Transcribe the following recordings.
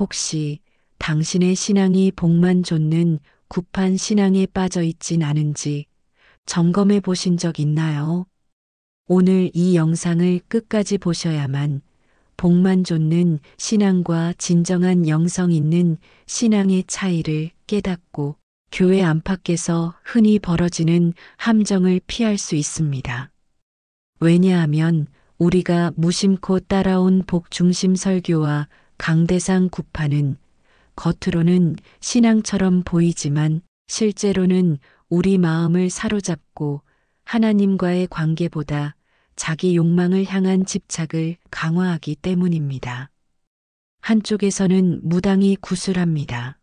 혹시 당신의 신앙이 복만 좇는 굽한 신앙에 빠져 있진 않은지 점검해 보신 적 있나요? 오늘 이 영상을 끝까지 보셔야만 복만 좇는 신앙과 진정한 영성 있는 신앙의 차이를 깨닫고 교회 안팎에서 흔히 벌어지는 함정을 피할 수 있습니다. 왜냐하면 우리가 무심코 따라온 복중심 설교와 강대상 구파는 겉으로는 신앙처럼 보이지만 실제로는 우리 마음을 사로잡고 하나님과의 관계보다 자기 욕망을 향한 집착을 강화하기 때문입니다. 한쪽에서는 무당이 구술합니다.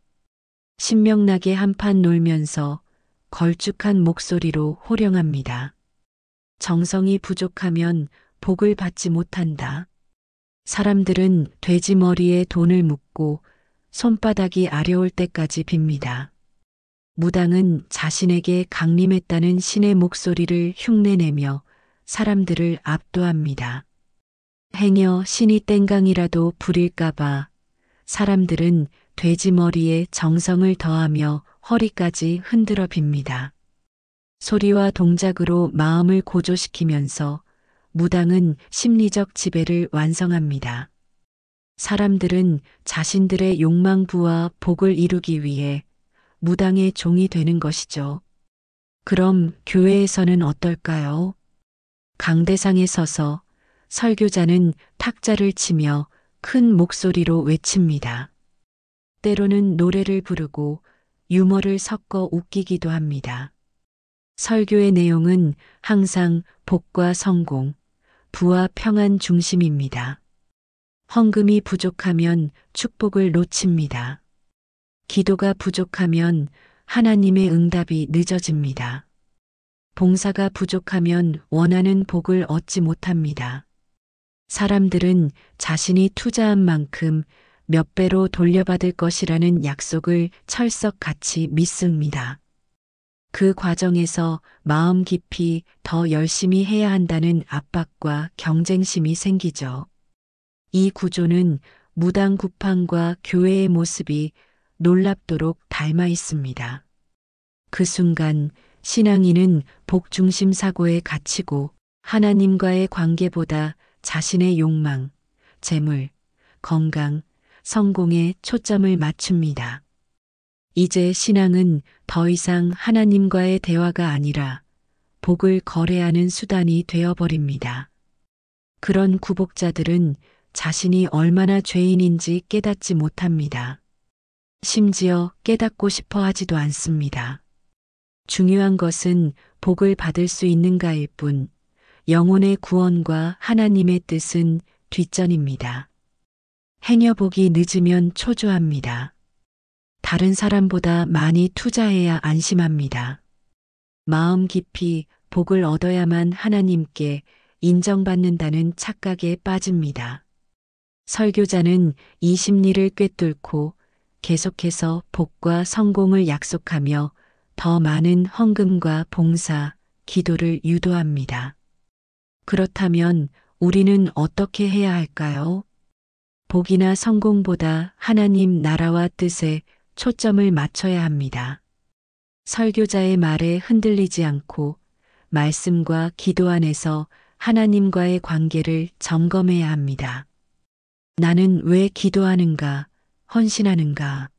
신명나게 한판 놀면서 걸쭉한 목소리로 호령합니다. 정성이 부족하면 복을 받지 못한다. 사람들은 돼지 머리에 돈을 묻고 손바닥이 아려올 때까지 빕니다. 무당은 자신에게 강림했다는 신의 목소리를 흉내내며 사람들을 압도합니다. 행여 신이 땡강이라도 부릴까봐 사람들은 돼지 머리에 정성을 더하며 허리까지 흔들어 빕니다. 소리와 동작으로 마음을 고조시키면서 무당은 심리적 지배를 완성합니다. 사람들은 자신들의 욕망부와 복을 이루기 위해 무당의 종이 되는 것이죠. 그럼 교회에서는 어떨까요? 강대상에 서서 설교자는 탁자를 치며 큰 목소리로 외칩니다. 때로는 노래를 부르고 유머를 섞어 웃기기도 합니다. 설교의 내용은 항상 복과 성공, 부와 평안 중심입니다. 헌금이 부족하면 축복을 놓칩니다. 기도가 부족하면 하나님의 응답이 늦어집니다. 봉사가 부족하면 원하는 복을 얻지 못합니다. 사람들은 자신이 투자한 만큼 몇 배로 돌려받을 것이라는 약속을 철석같이 믿습니다. 그 과정에서 마음 깊이 더 열심히 해야 한다는 압박과 경쟁심이 생기죠. 이 구조는 무당 구판과 교회의 모습이 놀랍도록 닮아 있습니다. 그 순간 신앙인은 복중심 사고에 갇히고 하나님과의 관계보다 자신의 욕망, 재물, 건강, 성공에 초점을 맞춥니다. 이제 신앙은 더 이상 하나님과의 대화가 아니라 복을 거래하는 수단이 되어버립니다. 그런 구복자들은 자신이 얼마나 죄인인지 깨닫지 못합니다. 심지어 깨닫고 싶어 하지도 않습니다. 중요한 것은 복을 받을 수 있는가일 뿐, 영혼의 구원과 하나님의 뜻은 뒷전입니다. 행여 복이 늦으면 초조합니다. 다른 사람보다 많이 투자해야 안심합니다. 마음 깊이 복을 얻어야만 하나님께 인정받는다는 착각에 빠집니다. 설교자는 이 심리를 꿰뚫고 계속해서 복과 성공을 약속하며 더 많은 헌금과 봉사, 기도를 유도합니다. 그렇다면 우리는 어떻게 해야 할까요? 복이나 성공보다 하나님 나라와 뜻에 초점을 맞춰야 합니다. 설교자의 말에 흔들리지 않고 말씀과 기도 안에서 하나님과의 관계를 점검해야 합니다. 나는 왜 기도하는가, 헌신하는가?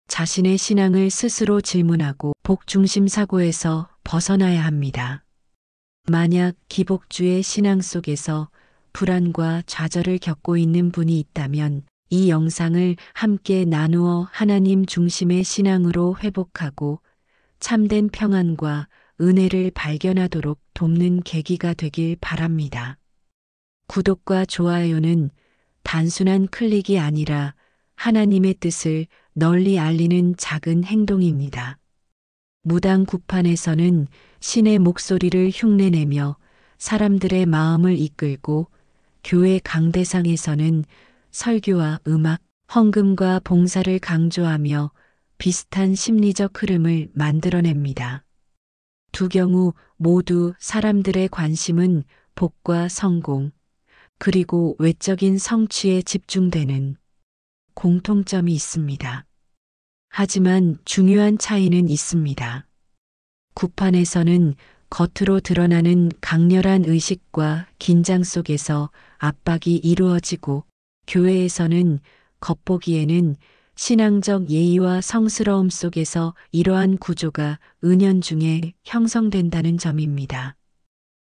자신의 신앙을 스스로 질문하고 복중심 사고에서 벗어나야 합니다. 만약 기복주의 신앙 속에서 불안과 좌절을 겪고 있는 분이 있다면 이 영상을 함께 나누어 하나님 중심의 신앙으로 회복하고 참된 평안과 은혜를 발견하도록 돕는 계기가 되길 바랍니다. 구독과 좋아요는 단순한 클릭이 아니라 하나님의 뜻을 널리 알리는 작은 행동입니다. 무당 구판에서는 신의 목소리를 흉내내며 사람들의 마음을 이끌고 교회 강대상에서는 설교와 음악, 헌금과 봉사를 강조하며 비슷한 심리적 흐름을 만들어냅니다. 두 경우 모두 사람들의 관심은 복과 성공, 그리고 외적인 성취에 집중되는 공통점이 있습니다. 하지만 중요한 차이는 있습니다. 구판에서는 겉으로 드러나는 강렬한 의식과 긴장 속에서 압박이 이루어지고, 교회에서는 겉보기에는 신앙적 예의와 성스러움 속에서 이러한 구조가 은연중에 형성된다는 점입니다.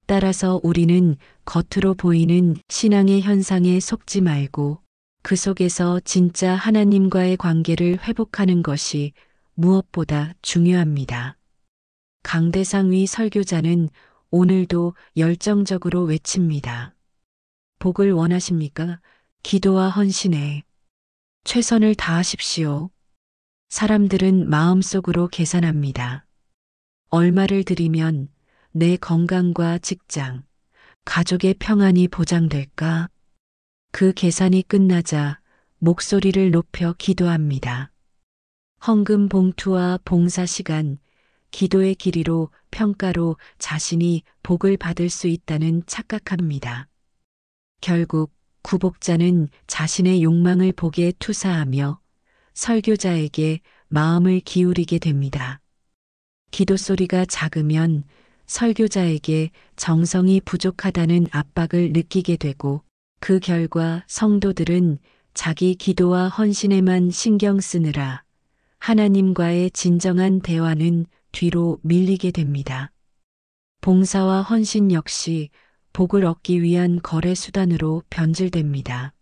따라서 우리는 겉으로 보이는 신앙의 현상에 속지 말고 그 속에서 진짜 하나님과의 관계를 회복하는 것이 무엇보다 중요합니다. 강대상위 설교자는 오늘도 열정적으로 외칩니다. 복을 원하십니까? 기도와 헌신에 최선을 다하십시오. 사람들은 마음속으로 계산합니다. 얼마를 들이면 내 건강과 직장, 가족의 평안이 보장될까? 그 계산이 끝나자 목소리를 높여 기도합니다. 헌금 봉투와 봉사 시간, 기도의 길이로 평가로 자신이 복을 받을 수 있다는 착각합니다. 결국 구복자는 자신의 욕망을 복에 투사하며 설교자에게 마음을 기울이게 됩니다. 기도 소리가 작으면 설교자에게 정성이 부족하다는 압박을 느끼게 되고, 그 결과 성도들은 자기 기도와 헌신에만 신경 쓰느라 하나님과의 진정한 대화는 뒤로 밀리게 됩니다. 봉사와 헌신 역시 복을 얻기 위한 거래 수단으로 변질됩니다.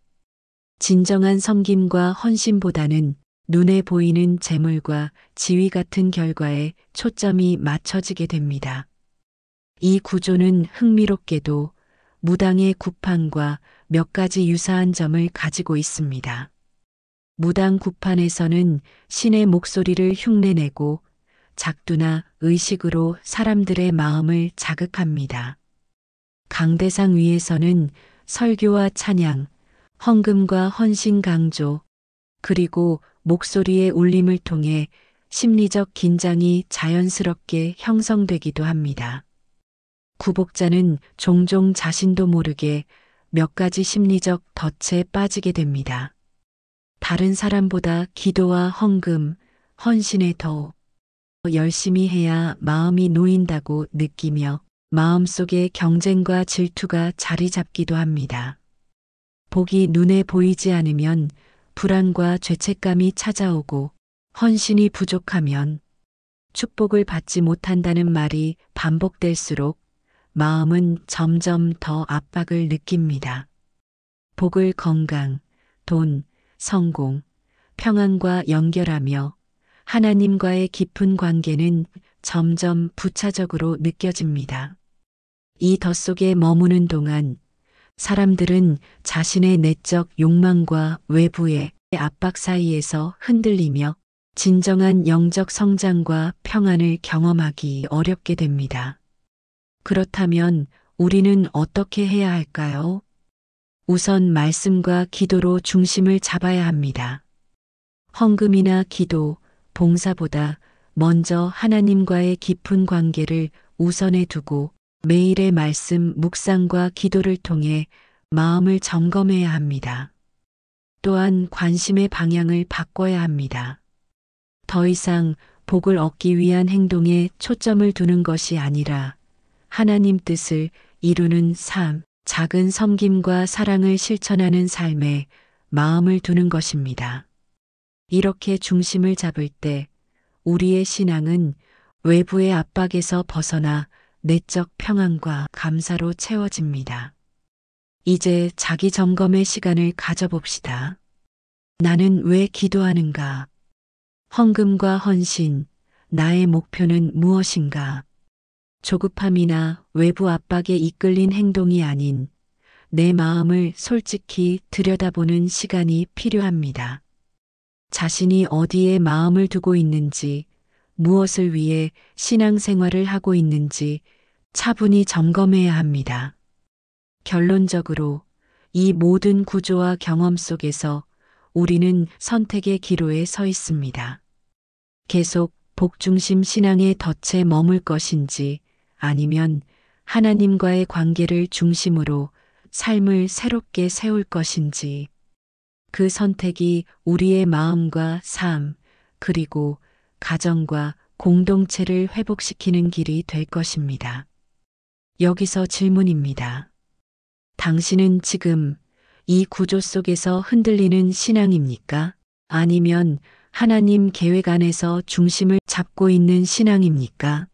진정한 섬김과 헌신보다는 눈에 보이는 재물과 지위 같은 결과에 초점이 맞춰지게 됩니다. 이 구조는 흥미롭게도 무당의 구판과 몇 가지 유사한 점을 가지고 있습니다. 무당 구판에서는 신의 목소리를 흉내내고 작두나 의식으로 사람들의 마음을 자극합니다. 강대상 위에서는 설교와 찬양, 헌금과 헌신 강조, 그리고 목소리의 울림을 통해 심리적 긴장이 자연스럽게 형성되기도 합니다. 구복자는 종종 자신도 모르게 몇 가지 심리적 덫에 빠지게 됩니다. 다른 사람보다 기도와 헌금, 헌신에 더 열심히 해야 마음이 놓인다고 느끼며 마음속에 경쟁과 질투가 자리 잡기도 합니다. 복이 눈에 보이지 않으면 불안과 죄책감이 찾아오고, 헌신이 부족하면 축복을 받지 못한다는 말이 반복될수록 마음은 점점 더 압박을 느낍니다. 복을 건강, 돈, 성공, 평안과 연결하며 하나님과의 깊은 관계는 점점 부차적으로 느껴집니다. 이 덫 속에 머무는 동안 사람들은 자신의 내적 욕망과 외부의 압박 사이에서 흔들리며 진정한 영적 성장과 평안을 경험하기 어렵게 됩니다. 그렇다면 우리는 어떻게 해야 할까요? 우선 말씀과 기도로 중심을 잡아야 합니다. 헌금이나 기도, 봉사보다 먼저 하나님과의 깊은 관계를 우선에 두고 매일의 말씀 묵상과 기도를 통해 마음을 점검해야 합니다. 또한 관심의 방향을 바꿔야 합니다. 더 이상 복을 얻기 위한 행동에 초점을 두는 것이 아니라 하나님 뜻을 이루는 삶, 작은 섬김과 사랑을 실천하는 삶에 마음을 두는 것입니다. 이렇게 중심을 잡을 때 우리의 신앙은 외부의 압박에서 벗어나 내적 평안과 감사로 채워집니다. 이제 자기 점검의 시간을 가져봅시다. 나는 왜 기도하는가? 헌금과 헌신, 나의 목표는 무엇인가? 조급함이나 외부 압박에 이끌린 행동이 아닌 내 마음을 솔직히 들여다보는 시간이 필요합니다. 자신이 어디에 마음을 두고 있는지, 무엇을 위해 신앙생활을 하고 있는지 차분히 점검해야 합니다. 결론적으로 이 모든 구조와 경험 속에서 우리는 선택의 기로에 서 있습니다. 계속 복중심 신앙의 덫에 머물 것인지, 아니면 하나님과의 관계를 중심으로 삶을 새롭게 세울 것인지, 그 선택이 우리의 마음과 삶, 그리고 가정과 공동체를 회복시키는 길이 될 것입니다. 여기서 질문입니다. 당신은 지금 이 구조 속에서 흔들리는 신앙입니까? 아니면 하나님 계획 안에서 중심을 잡고 있는 신앙입니까?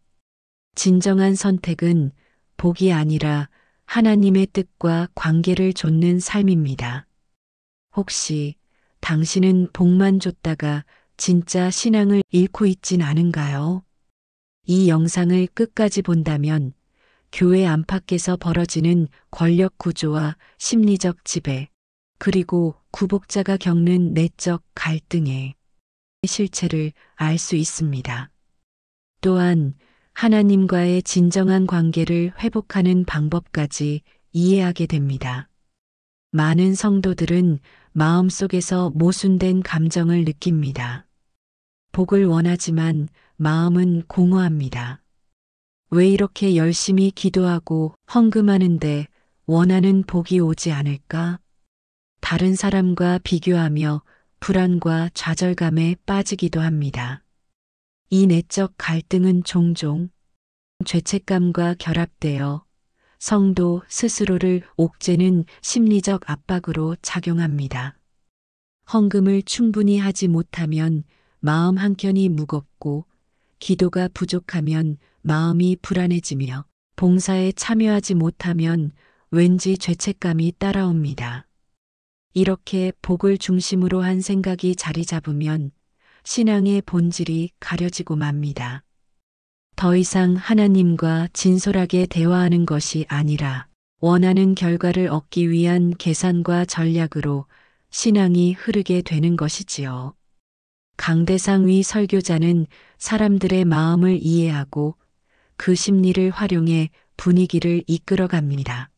진정한 선택은 복이 아니라 하나님의 뜻과 관계를 좇는 삶입니다. 혹시 당신은 복만 줬다가 진짜 신앙을 잃고 있진 않은가요? 이 영상을 끝까지 본다면 교회 안팎에서 벌어지는 권력 구조와 심리적 지배, 그리고 구복자가 겪는 내적 갈등의 실체를 알 수 있습니다. 또한 하나님과의 진정한 관계를 회복하는 방법까지 이해하게 됩니다. 많은 성도들은 마음속에서 모순된 감정을 느낍니다. 복을 원하지만 마음은 공허합니다. 왜 이렇게 열심히 기도하고 헌금하는데 원하는 복이 오지 않을까? 다른 사람과 비교하며 불안과 좌절감에 빠지기도 합니다. 이 내적 갈등은 종종 죄책감과 결합되어 성도 스스로를 옥죄는 심리적 압박으로 작용합니다. 헌금을 충분히 하지 못하면 마음 한켠이 무겁고, 기도가 부족하면 마음이 불안해지며, 봉사에 참여하지 못하면 왠지 죄책감이 따라옵니다. 이렇게 복을 중심으로 한 생각이 자리 잡으면 신앙의 본질이 가려지고 맙니다. 더 이상 하나님과 진솔하게 대화하는 것이 아니라 원하는 결과를 얻기 위한 계산과 전략으로 신앙이 흐르게 되는 것이지요. 강대상 위 설교자는 사람들의 마음을 이해하고 그 심리를 활용해 분위기를 이끌어갑니다.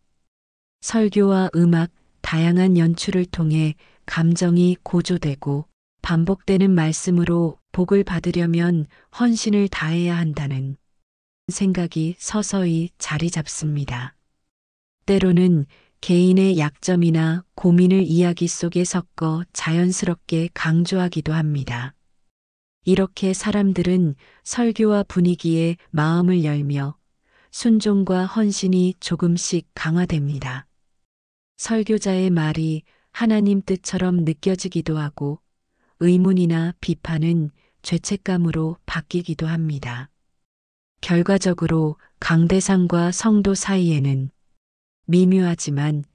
설교와 음악, 다양한 연출을 통해 감정이 고조되고, 반복되는 말씀으로 복을 받으려면 헌신을 다해야 한다는 생각이 서서히 자리 잡습니다. 때로는 개인의 약점이나 고민을 이야기 속에 섞어 자연스럽게 강조하기도 합니다. 이렇게 사람들은 설교와 분위기에 마음을 열며 순종과 헌신이 조금씩 강화됩니다. 설교자의 말이 하나님 뜻처럼 느껴지기도 하고, 의문이나 비판은 죄책감으로 바뀌기도 합니다. 결과적으로 강대상과 성도 사이에는 미묘하지만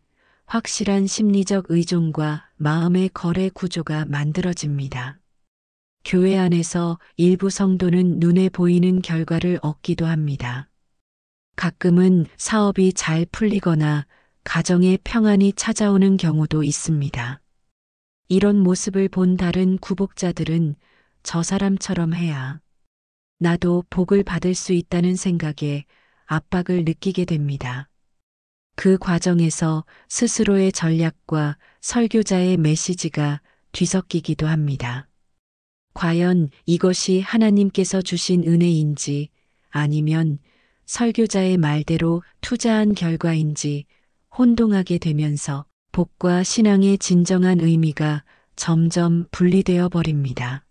확실한 심리적 의존과 마음의 거래 구조가 만들어집니다. 교회 안에서 일부 성도는 눈에 보이는 결과를 얻기도 합니다. 가끔은 사업이 잘 풀리거나 가정의 평안이 찾아오는 경우도 있습니다. 이런 모습을 본 다른 구복자들은 저 사람처럼 해야 나도 복을 받을 수 있다는 생각에 압박을 느끼게 됩니다. 그 과정에서 스스로의 전략과 설교자의 메시지가 뒤섞이기도 합니다. 과연 이것이 하나님께서 주신 은혜인지, 아니면 설교자의 말대로 투자한 결과인지 혼동하게 되면서 복과 신앙의 진정한 의미가 점점 분리되어 버립니다.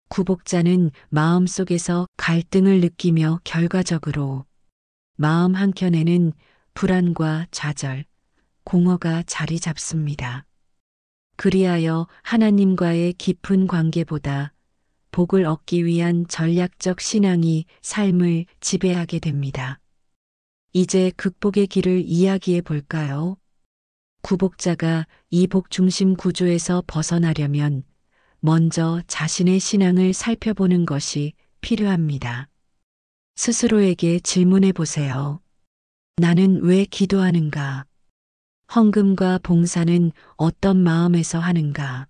구복자는 마음속에서 갈등을 느끼며 결과적으로 마음 한켠에는 불안과 좌절, 공허가 자리 잡습니다. 그리하여 하나님과의 깊은 관계보다 복을 얻기 위한 전략적 신앙이 삶을 지배하게 됩니다. 이제 극복의 길을 이야기해 볼까요? 구복자가 이 복 중심 구조에서 벗어나려면 먼저 자신의 신앙을 살펴보는 것이 필요합니다. 스스로에게 질문해 보세요. 나는 왜 기도하는가? 헌금과 봉사는 어떤 마음에서 하는가?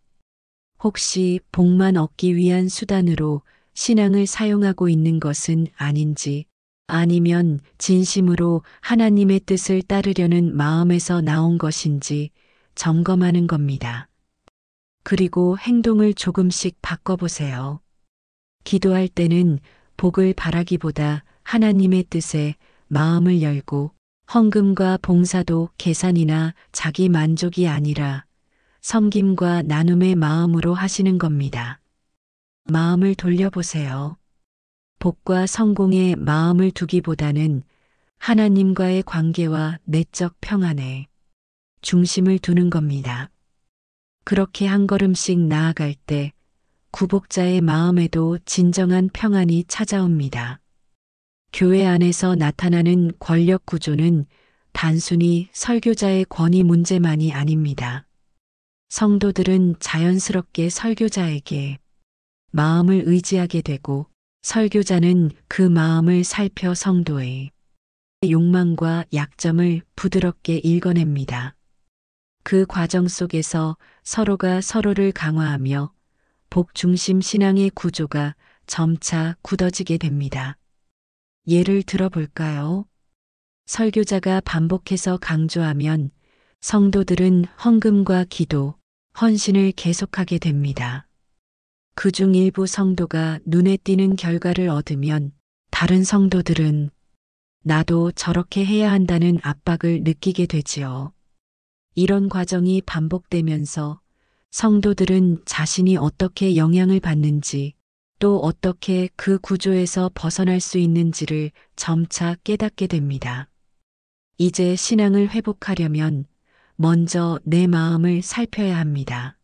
혹시 복만 얻기 위한 수단으로 신앙을 사용하고 있는 것은 아닌지, 아니면 진심으로 하나님의 뜻을 따르려는 마음에서 나온 것인지 점검하는 겁니다. 그리고 행동을 조금씩 바꿔보세요. 기도할 때는 복을 바라기보다 하나님의 뜻에 마음을 열고, 헌금과 봉사도 계산이나 자기 만족이 아니라 섬김과 나눔의 마음으로 하시는 겁니다. 마음을 돌려보세요. 복과 성공에 마음을 두기보다는 하나님과의 관계와 내적 평안에 중심을 두는 겁니다. 그렇게 한 걸음씩 나아갈 때 구복자의 마음에도 진정한 평안이 찾아옵니다. 교회 안에서 나타나는 권력 구조는 단순히 설교자의 권위 문제만이 아닙니다. 성도들은 자연스럽게 설교자에게 마음을 의지하게 되고 설교자는 그 마음을 살펴 성도의 욕망과 약점을 부드럽게 읽어냅니다. 그 과정 속에서 서로가 서로를 강화하며 복 중심 신앙의 구조가 점차 굳어지게 됩니다. 예를 들어 볼까요? 설교자가 반복해서 강조하면 성도들은 헌금과 기도, 헌신을 계속하게 됩니다. 그중 일부 성도가 눈에 띄는 결과를 얻으면 다른 성도들은 나도 저렇게 해야 한다는 압박을 느끼게 되지요. 이런 과정이 반복되면서 성도들은 자신이 어떻게 영향을 받는지 또 어떻게 그 구조에서 벗어날 수 있는지를 점차 깨닫게 됩니다. 이제 신앙을 회복하려면 먼저 내 마음을 살펴야 합니다.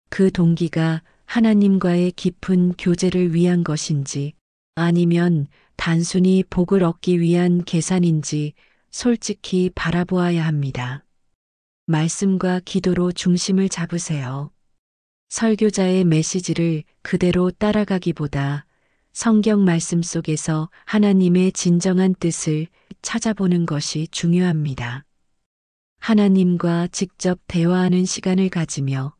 그 동기가 하나님과의 깊은 교제를 위한 것인지 아니면 단순히 복을 얻기 위한 계산인지 솔직히 바라보아야 합니다. 말씀과 기도로 중심을 잡으세요. 설교자의 메시지를 그대로 따라가기보다 성경 말씀 속에서 하나님의 진정한 뜻을 찾아보는 것이 중요합니다. 하나님과 직접 대화하는 시간을 가지며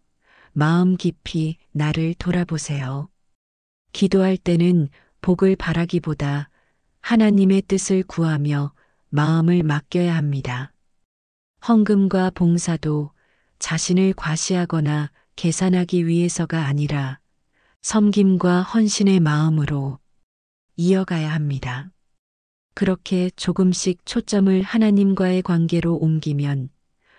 마음 깊이 나를 돌아보세요. 기도할 때는 복을 바라기보다 하나님의 뜻을 구하며 마음을 맡겨야 합니다. 헌금과 봉사도 자신을 과시하거나 계산하기 위해서가 아니라 섬김과 헌신의 마음으로 이어가야 합니다. 그렇게 조금씩 초점을 하나님과의 관계로 옮기면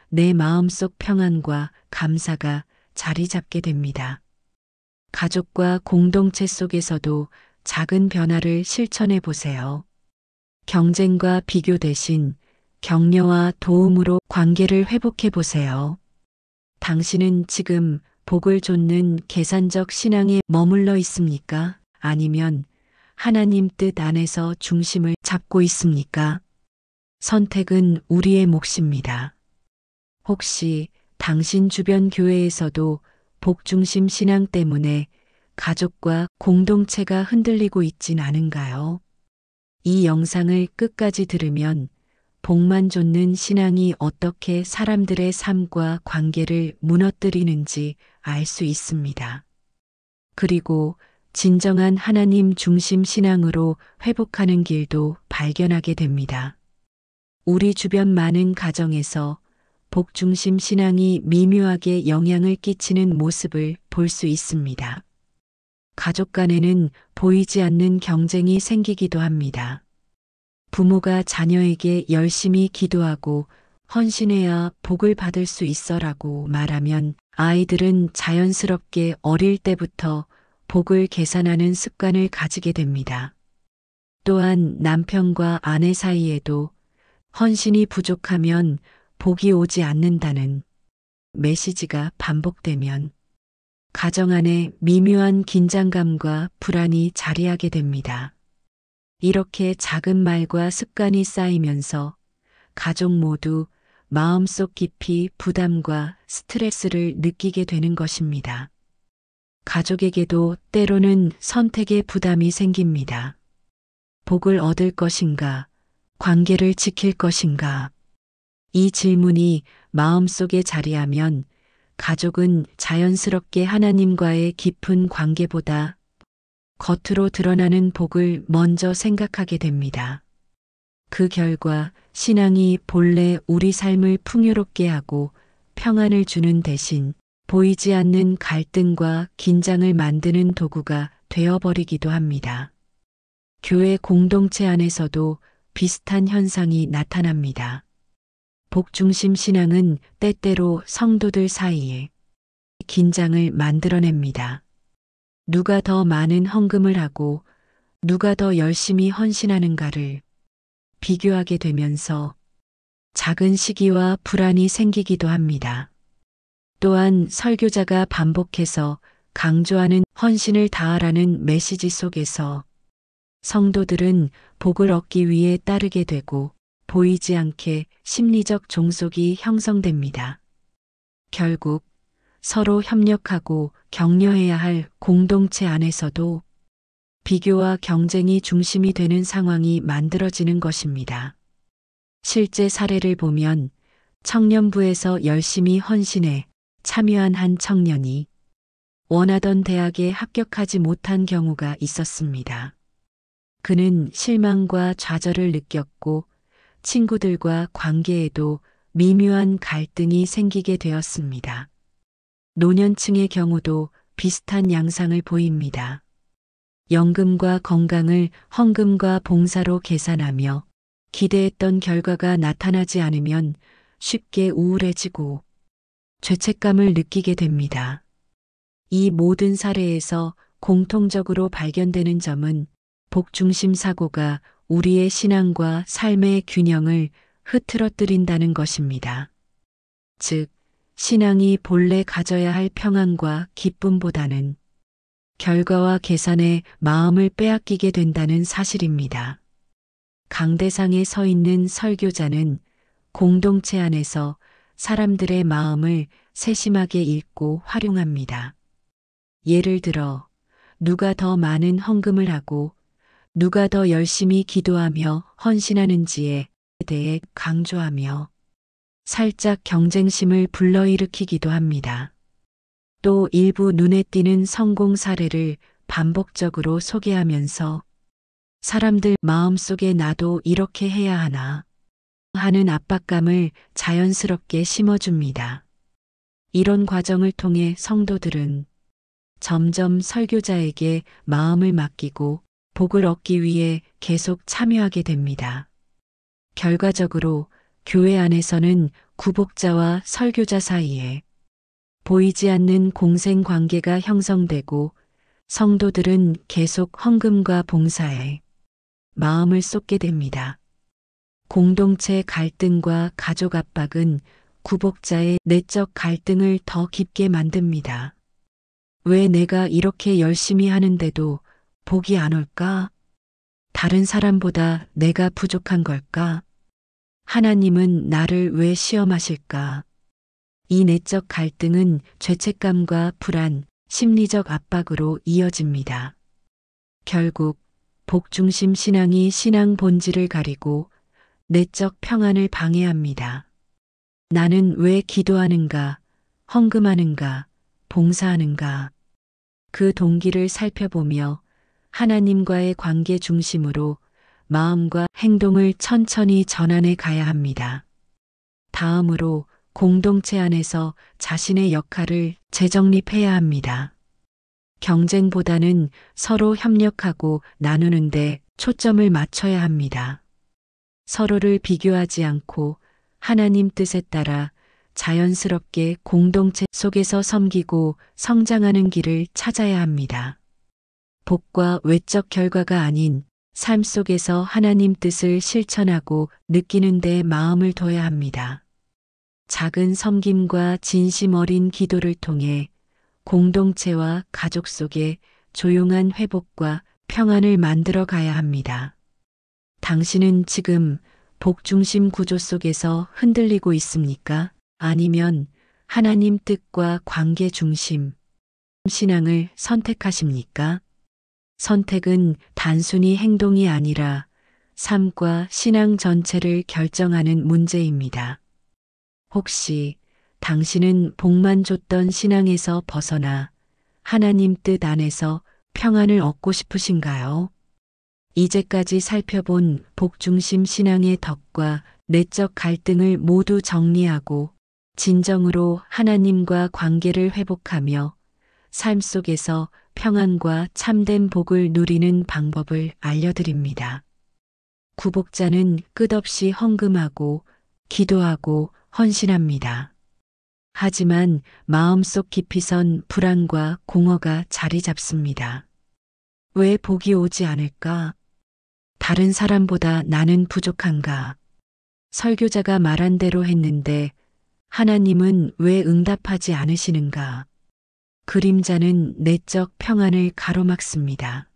내 마음속 평안과 감사가 자리 잡게 됩니다. 가족과 공동체 속에서도 작은 변화를 실천해 보세요. 경쟁과 비교 대신 격려와 도움으로 관계를 회복해 보세요. 당신은 지금 복을 좇는 계산적 신앙에 머물러 있습니까? 아니면 하나님 뜻 안에서 중심을 잡고 있습니까? 선택은 우리의 몫입니다. 혹시 당신 주변 교회에서도 복중심 신앙 때문에 가족과 공동체가 흔들리고 있진 않은가요? 이 영상을 끝까지 들으면 복만 좇는 신앙이 어떻게 사람들의 삶과 관계를 무너뜨리는지 알 수 있습니다. 그리고 진정한 하나님 중심 신앙으로 회복하는 길도 발견하게 됩니다. 우리 주변 많은 가정에서 복 중심 신앙이 미묘하게 영향을 끼치는 모습을 볼 수 있습니다. 가족 간에는 보이지 않는 경쟁이 생기기도 합니다. 부모가 자녀에게 열심히 기도하고 헌신해야 복을 받을 수 있어라고 말하면 아이들은 자연스럽게 어릴 때부터 복을 계산하는 습관을 가지게 됩니다. 또한 남편과 아내 사이에도 헌신이 부족하면 복이 오지 않는다는 메시지가 반복되면 가정 안에 미묘한 긴장감과 불안이 자리하게 됩니다. 이렇게 작은 말과 습관이 쌓이면서 가족 모두 마음속 깊이 부담과 스트레스를 느끼게 되는 것입니다. 가족에게도 때로는 선택의 부담이 생깁니다. 복을 얻을 것인가, 관계를 지킬 것인가. 이 질문이 마음속에 자리하면 가족은 자연스럽게 하나님과의 깊은 관계보다 겉으로 드러나는 복을 먼저 생각하게 됩니다. 그 결과 신앙이 본래 우리 삶을 풍요롭게 하고 평안을 주는 대신 보이지 않는 갈등과 긴장을 만드는 도구가 되어버리기도 합니다. 교회 공동체 안에서도 비슷한 현상이 나타납니다. 복중심 신앙은 때때로 성도들 사이에 긴장을 만들어냅니다. 누가 더 많은 헌금을 하고 누가 더 열심히 헌신하는가를 비교하게 되면서 작은 시기와 불안이 생기기도 합니다. 또한 설교자가 반복해서 강조하는 헌신을 다하라는 메시지 속에서 성도들은 복을 얻기 위해 따르게 되고 보이지 않게 심리적 종속이 형성됩니다. 결국 서로 협력하고 격려해야 할 공동체 안에서도 비교와 경쟁이 중심이 되는 상황이 만들어지는 것입니다. 실제 사례를 보면 청년부에서 열심히 헌신해 참여한 한 청년이 원하던 대학에 합격하지 못한 경우가 있었습니다. 그는 실망과 좌절을 느꼈고 친구들과 관계에도 미묘한 갈등이 생기게 되었습니다. 노년층의 경우도 비슷한 양상을 보입니다. 연금과 건강을 헌금과 봉사로 계산하며 기대했던 결과가 나타나지 않으면 쉽게 우울해지고 죄책감을 느끼게 됩니다. 이 모든 사례에서 공통적으로 발견되는 점은 복중심 사고가 우리의 신앙과 삶의 균형을 흐트러뜨린다는 것입니다. 즉, 신앙이 본래 가져야 할 평안과 기쁨보다는 결과와 계산에 마음을 빼앗기게 된다는 사실입니다. 강대상에 서 있는 설교자는 공동체 안에서 사람들의 마음을 세심하게 읽고 활용합니다. 예를 들어 누가 더 많은 헌금을 하고 누가 더 열심히 기도하며 헌신하는지에 대해 강조하며 살짝 경쟁심을 불러일으키기도 합니다. 또 일부 눈에 띄는 성공 사례를 반복적으로 소개하면서 사람들 마음속에 나도 이렇게 해야 하나 하는 압박감을 자연스럽게 심어줍니다. 이런 과정을 통해 성도들은 점점 설교자에게 마음을 맡기고 복을 얻기 위해 계속 참여하게 됩니다. 결과적으로 교회 안에서는 구복자와 설교자 사이에 보이지 않는 공생 관계가 형성되고 성도들은 계속 헌금과 봉사에 마음을 쏟게 됩니다. 공동체 갈등과 가족 압박은 구복자의 내적 갈등을 더 깊게 만듭니다. 왜 내가 이렇게 열심히 하는데도 복이 안 올까? 다른 사람보다 내가 부족한 걸까? 하나님은 나를 왜 시험하실까? 이 내적 갈등은 죄책감과 불안, 심리적 압박으로 이어집니다. 결국 복중심 신앙이 신앙 본질을 가리고 내적 평안을 방해합니다. 나는 왜 기도하는가, 헌금하는가, 봉사하는가? 그 동기를 살펴보며 하나님과의 관계 중심으로 마음과 행동을 천천히 전환해 가야 합니다. 다음으로 공동체 안에서 자신의 역할을 재정립해야 합니다. 경쟁보다는 서로 협력하고 나누는데 초점을 맞춰야 합니다. 서로를 비교하지 않고 하나님 뜻에 따라 자연스럽게 공동체 속에서 섬기고 성장하는 길을 찾아야 합니다. 복과 외적 결과가 아닌 삶 속에서 하나님 뜻을 실천하고 느끼는 데 마음을 둬야 합니다. 작은 섬김과 진심 어린 기도를 통해 공동체와 가족 속에 조용한 회복과 평안을 만들어 가야 합니다. 당신은 지금 복중심 구조 속에서 흔들리고 있습니까? 아니면 하나님 뜻과 관계 중심 신앙을 선택하십니까? 선택은 단순히 행동이 아니라 삶과 신앙 전체를 결정하는 문제입니다. 혹시 당신은 복만 줬던 신앙에서 벗어나 하나님 뜻 안에서 평안을 얻고 싶으신가요? 이제까지 살펴본 복중심 신앙의 덕과 내적 갈등을 모두 정리하고 진정으로 하나님과 관계를 회복하며 삶 속에서 평안과 참된 복을 누리는 방법을 알려드립니다. 구복자는 끝없이 헌금하고 기도하고 헌신합니다. 하지만 마음속 깊이선 불안과 공허가 자리 잡습니다. 왜 복이 오지 않을까? 다른 사람보다 나는 부족한가? 설교자가 말한 대로 했는데 하나님은 왜 응답하지 않으시는가? 그림자는 내적 평안을 가로막습니다.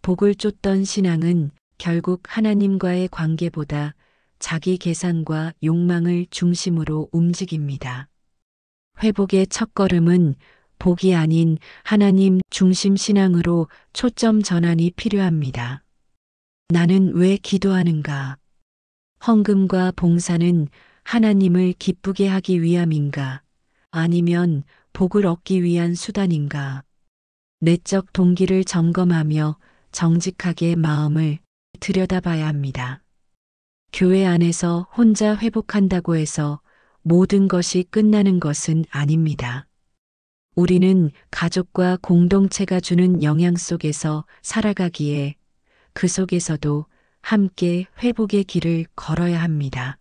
복을 쫓던 신앙은 결국 하나님과의 관계보다 자기 계산과 욕망을 중심으로 움직입니다. 회복의 첫걸음은 복이 아닌 하나님 중심 신앙으로 초점 전환이 필요합니다. 나는 왜 기도하는가? 헌금과 봉사는 하나님을 기쁘게 하기 위함인가? 아니면 복을 얻기 위한 수단인가? 내적 동기를 점검하며 정직하게 마음을 들여다봐야 합니다. 교회 안에서 혼자 회복한다고 해서 모든 것이 끝나는 것은 아닙니다. 우리는 가족과 공동체가 주는 영향 속에서 살아가기에 그 속에서도 함께 회복의 길을 걸어야 합니다.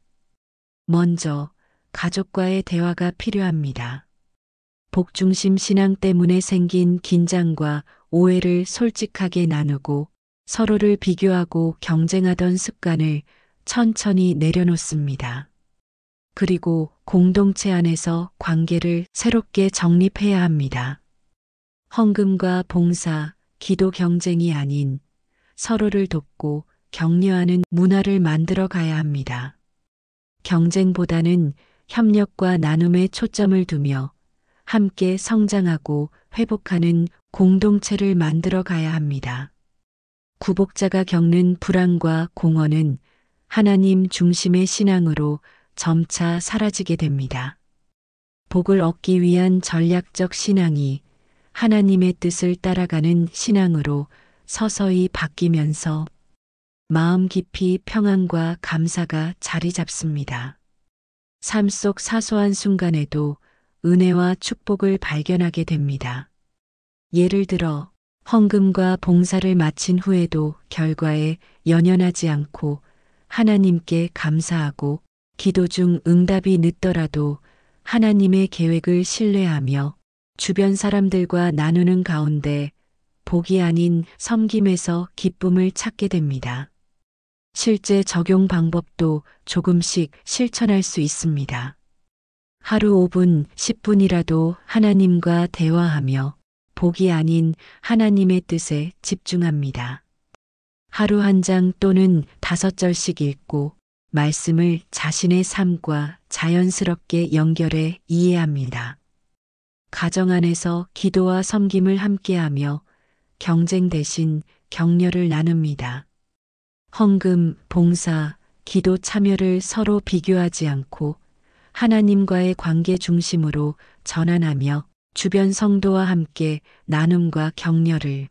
먼저 가족과의 대화가 필요합니다. 복중심 신앙 때문에 생긴 긴장과 오해를 솔직하게 나누고 서로를 비교하고 경쟁하던 습관을 천천히 내려놓습니다. 그리고 공동체 안에서 관계를 새롭게 정립해야 합니다. 헌금과 봉사, 기도 경쟁이 아닌 서로를 돕고 격려하는 문화를 만들어 가야 합니다. 경쟁보다는 협력과 나눔에 초점을 두며 함께 성장하고 회복하는 공동체를 만들어 가야 합니다. 구복자가 겪는 불안과 공허는 하나님 중심의 신앙으로 점차 사라지게 됩니다. 복을 얻기 위한 전략적 신앙이 하나님의 뜻을 따라가는 신앙으로 서서히 바뀌면서 마음 깊이 평안과 감사가 자리 잡습니다. 삶 속 사소한 순간에도 은혜와 축복을 발견하게 됩니다. 예를 들어 헌금과 봉사를 마친 후에도 결과에 연연하지 않고 하나님께 감사하고 기도 중 응답이 늦더라도 하나님의 계획을 신뢰하며 주변 사람들과 나누는 가운데 복이 아닌 섬김에서 기쁨을 찾게 됩니다. 실제 적용 방법도 조금씩 실천할 수 있습니다. 하루 5분, 10분이라도 하나님과 대화하며 복이 아닌 하나님의 뜻에 집중합니다. 하루 한 장 또는 5절씩 읽고 말씀을 자신의 삶과 자연스럽게 연결해 이해합니다. 가정 안에서 기도와 섬김을 함께하며 경쟁 대신 격려를 나눕니다. 헌금, 봉사, 기도 참여를 서로 비교하지 않고 하나님과의 관계 중심으로 전환하며 주변 성도와 함께 나눔과 격려를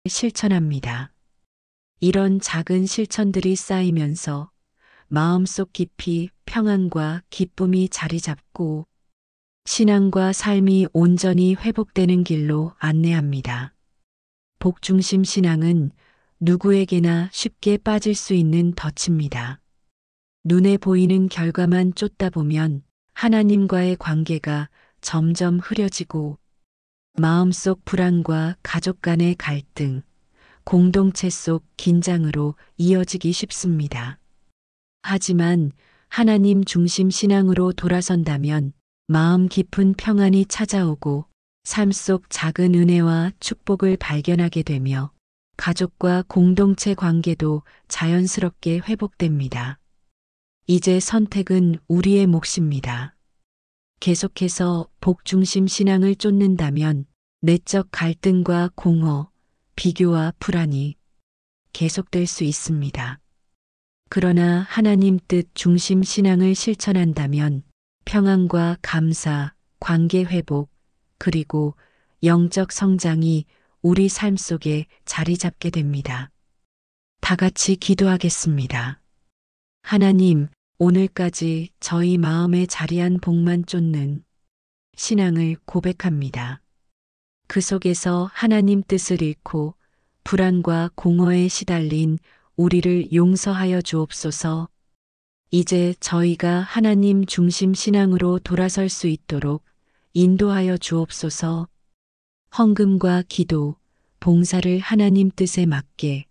실천합니다. 이런 작은 실천들이 쌓이면서 마음속 깊이 평안과 기쁨이 자리 잡고 신앙과 삶이 온전히 회복되는 길로 안내합니다. 복중심 신앙은 누구에게나 쉽게 빠질 수 있는 덫입니다. 눈에 보이는 결과만 쫓다 보면 하나님과의 관계가 점점 흐려지고 마음속 불안과 가족 간의 갈등, 공동체 속 긴장으로 이어지기 쉽습니다. 하지만 하나님 중심 신앙으로 돌아선다면 마음 깊은 평안이 찾아오고 삶 속 작은 은혜와 축복을 발견하게 되며 가족과 공동체 관계도 자연스럽게 회복됩니다. 이제 선택은 우리의 몫입니다. 계속해서 복중심 신앙을 쫓는다면 내적 갈등과 공허, 비교와 불안이 계속될 수 있습니다. 그러나 하나님 뜻 중심 신앙을 실천한다면 평안과 감사, 관계 회복, 그리고 영적 성장이 우리 삶 속에 자리 잡게 됩니다. 다 같이 기도하겠습니다. 하나님, 오늘까지 저희 마음에 자리한 복만 쫓는 신앙을 고백합니다. 그 속에서 하나님 뜻을 잃고 불안과 공허에 시달린 우리를 용서하여 주옵소서. 이제 저희가 하나님 중심 신앙으로 돌아설 수 있도록 인도하여 주옵소서. 헌금과 기도, 봉사를 하나님 뜻에 맞게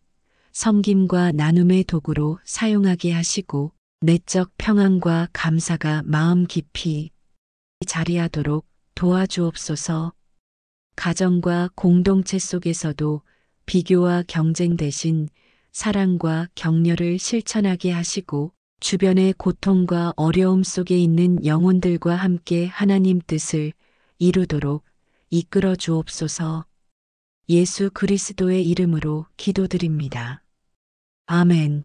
섬김과 나눔의 도구로 사용하게 하시고 내적 평안과 감사가 마음 깊이 자리하도록 도와주옵소서. 가정과 공동체 속에서도 비교와 경쟁 대신 사랑과 격려를 실천하게 하시고 주변의 고통과 어려움 속에 있는 영혼들과 함께 하나님 뜻을 이루도록 이끌어 주옵소서. 예수 그리스도의 이름으로 기도드립니다. 아멘.